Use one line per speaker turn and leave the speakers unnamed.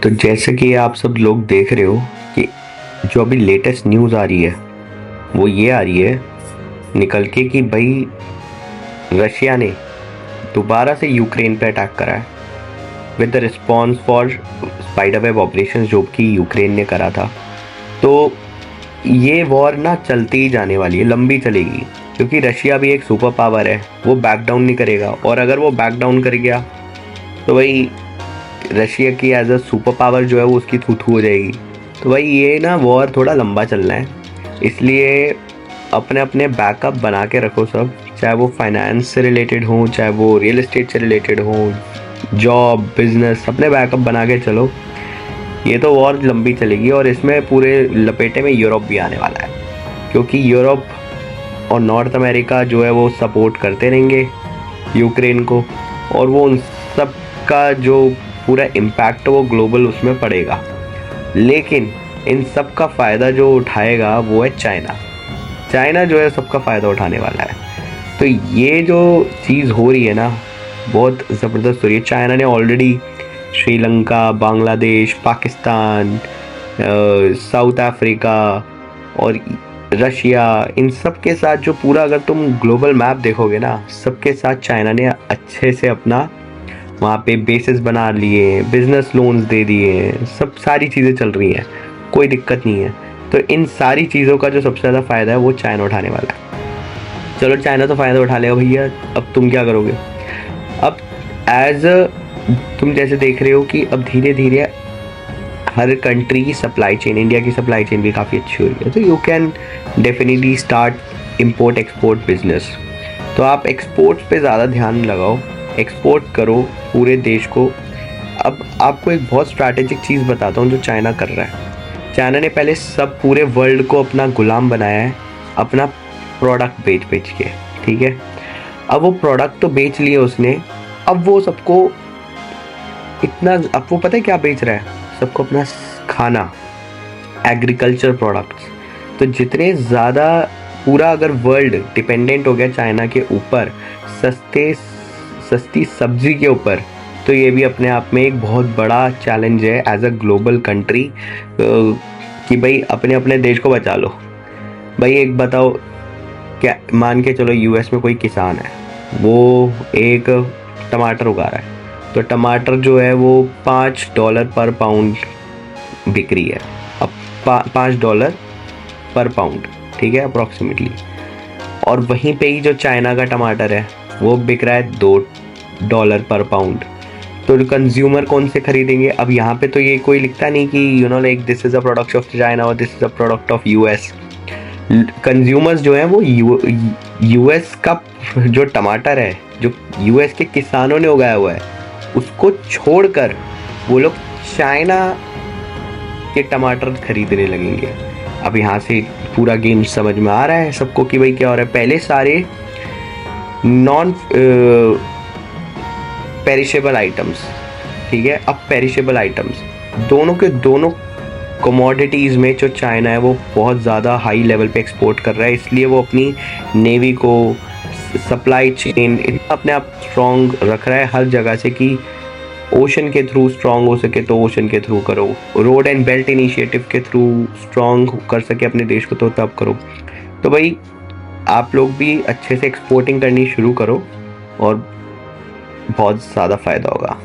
तो जैसे कि आप सब लोग देख रहे हो कि जो अभी लेटेस्ट न्यूज़ आ रही है वो ये आ रही है निकल के कि भाई रशिया ने दोबारा से यूक्रेन पे अटैक करा है with the response for spider web operation जो कि यूक्रेन ने करा था। तो ये वॉर ना चलती ही जाने वाली है, लंबी चलेगी, क्योंकि रशिया भी एक सुपर पावर है, वो बैक डाउन नहीं करेगा। और अगर वो बैक डाउन कर गया तो भाई रशिया की एज अ सुपर पावर जो है वो उसकी थू थू हो जाएगी। तो भाई ये ना वॉर थोड़ा लंबा चलना है, इसलिए अपने अपने बैकअप बना के रखो सब, चाहे वो फाइनेंस से रिलेटेड हो, चाहे वो रियल एस्टेट से रिलेटेड हो, जॉब बिजनेस, अपने बैकअप बना के चलो। ये तो वॉर लंबी चलेगी और इसमें पूरे लपेटे में यूरोप भी आने वाला है, क्योंकि यूरोप और नॉर्थ अमेरिका जो है वो सपोर्ट करते रहेंगे यूक्रेन को, और वो उन सब का जो पूरा इम्पैक्ट वो ग्लोबल उसमें पड़ेगा। लेकिन इन सब का फ़ायदा जो उठाएगा वो है चाइना। चाइना जो है सबका फ़ायदा उठाने वाला है। तो ये जो चीज़ हो रही है ना बहुत ज़बरदस्त हो रही है। चाइना ने already Sri Lanka, Bangladesh, Pakistan, south Africa और रशिया, इन सब के साथ जो पूरा, अगर तुम ग्लोबल मैप देखोगे ना, सबके साथ चाइना ने अच्छे से अपना वहाँ पे बेसिस बना लिए, बिजनेस लोन्स दे दिए, सब सारी चीज़ें चल रही हैं, कोई दिक्कत नहीं है। तो इन सारी चीज़ों का जो सबसे ज़्यादा फ़ायदा है वो चाइना उठाने वाला है। चलो चाइना तो फ़ायदा उठा लेगा भैया, अब तुम क्या करोगे? अब एज तुम जैसे देख रहे हो कि अब धीरे धीरे हर कंट्री की सप्लाई चेन, इंडिया की सप्लाई चेन भी काफ़ी अच्छी हो रही है, तो you can definitely start import export business. तो आप एक्सपोर्ट पे ज़्यादा ध्यान लगाओ, एक्सपोर्ट करो पूरे देश को। अब आपको एक बहुत स्ट्रैटेजिक चीज़ बताता हूँ जो चाइना कर रहा है। चाइना ने पहले सब पूरे वर्ल्ड को अपना गुलाम बनाया है, अपना प्रोडक्ट बेच के, ठीक है। अब वो प्रोडक्ट तो बेच लिए उसने, अब वो सबको इतना, अब वो पता है क्या बेच रहा है? सबको अपना खाना, एग्रीकल्चर प्रोडक्ट्स। तो जितने ज़्यादा पूरा अगर वर्ल्ड डिपेंडेंट हो गया चाइना के ऊपर, सस्ती सब्जी के ऊपर, तो ये भी अपने आप में एक बहुत बड़ा चैलेंज है एज अ ग्लोबल कंट्री कि भाई अपने अपने देश को बचा लो। भाई एक बताओ, क्या मान के चलो यूएस में कोई किसान है, वो एक टमाटर उगा रहा है, तो टमाटर जो है वो $5 पर पाउंड बिक रही है। अब $5 पर पाउंड, ठीक है, अप्रॉक्सीमेटली। और वहीं पे ही जो चाइना का टमाटर है वो बिक रहा है $2 पर पाउंड। तो कंज्यूमर कौन से खरीदेंगे? अब यहाँ पे तो ये कोई लिखता नहीं कि like this is a product of China और this is a product of US. Consumers जो हैं वो यूएस का जो टमाटर है, जो यूएस के किसानों ने उगाया हुआ है, उसको छोड़कर वो लोग चाइना के टमाटर खरीदने लगेंगे। अब यहाँ से पूरा गेम समझ में आ रहा है सबको कि भाई क्या हो रहा है। पहले सारे नॉन पेरिशेबल आइटम्स, ठीक है, अब पेरिशेबल आइटम्स, दोनों के दोनों कमोडिटीज़ में जो चाइना है वो बहुत ज़्यादा हाई लेवल पे एक्सपोर्ट कर रहा है, इसलिए वो अपनी नेवी को, सप्लाई चेन इतना अपने आप स्ट्रॉन्ग रख रहा है हर जगह से कि ओशन के थ्रू स्ट्रॉन्ग हो सके तो ओशन के थ्रू करो, रोड एंड बेल्ट इनिशिएटिव के थ्रू स्ट्रॉन्ग कर सके अपने देश को तो तब करो। तो भाई आप लोग भी अच्छे से एक्सपोर्टिंग करनी शुरू करो और बहुत ज़्यादा फ़ायदा होगा।